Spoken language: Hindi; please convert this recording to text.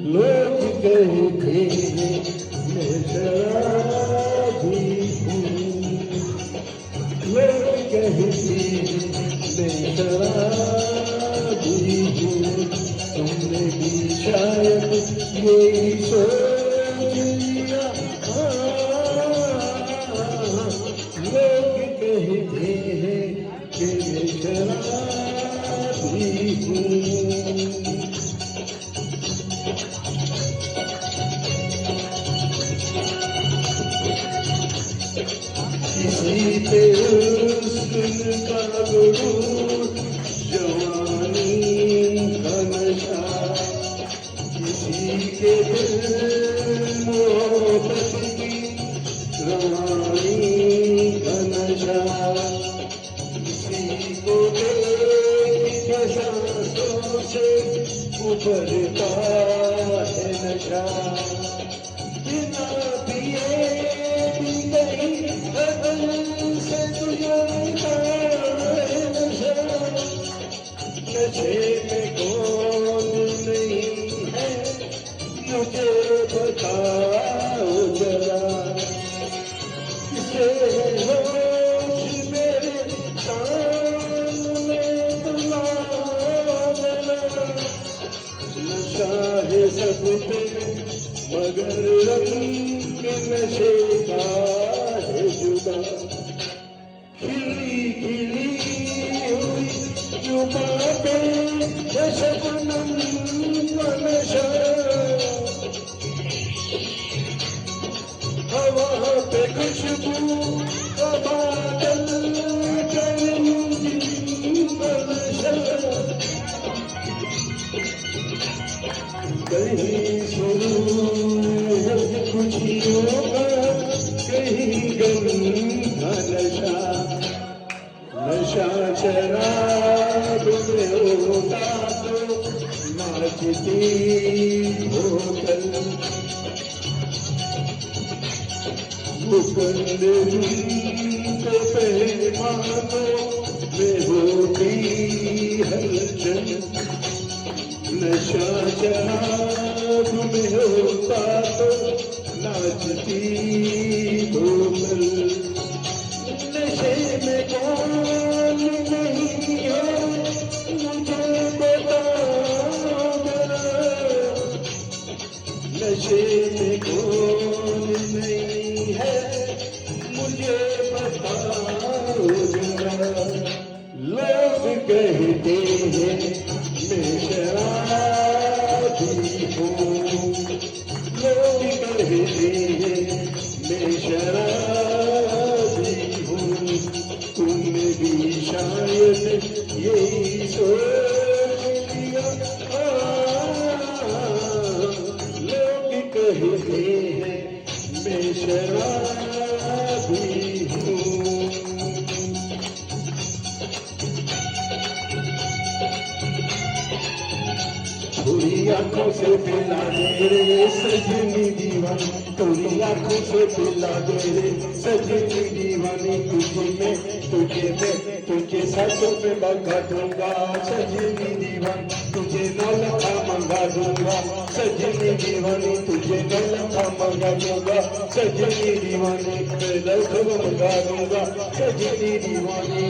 लोग कहते मैं शराबी हूँ, लोग कहते मैं शराबी हूँ, तुमने भी शायद यही सोच लिया। लोग कहते हैं कि मैं शराबी हूँ। किसी पे हुस्न का गुरूर, जवानी का नशा, किसी के दिल मोहब्बत की रवानी का नशा, किसी को देख के सांसों से उभरता है नशा, बिना पिए भी नहीं से गुजरता है नशा। नशे में कौन नहीं है मुझे बताओ जरा, किसे होश मेरे सामने तुला देना। नशा है सब पे मगर रंग नशे का है जुदा, खिली खिली हुई जो बातें शबनम का नशा, हवा पे खुशबू का बादल करूंगी का नशा, कहीं सुरूर खुशियों का, कहीं गम का नशा, नशा शराब में होता तो नाचती बोतल, मुकंद को पैमानों में होती हलचल, नशा शराब में होता तो नाचती बोतल। नशे में कौन नहीं है मुझे बताओ जरा, नशे में कौन नहीं है मुझे बताओ जरा। लोग कहते हैं मैं शराबी हूँ, लोग कहते हैं मैं शराबी हूँ, तुमने भी शायद यही सोच लिया। लोग कहते हैं मैं शराबी हूँ। थोड़ी आंखों से पिला दे रे सजनी दीवानी, थोड़ी आंखों से पिला दे रे सजनी दीवानी, तुझे सासों पे मंगा दूंगा सजनी दीवानी, तुझे 9 लाख मंगा दूंगा सजनी दीवानी, तुझे 9 लाख मंगा दूंगा सजनी दीवानी, 9 लाख मंगा दूंगा सजनी दीवानी।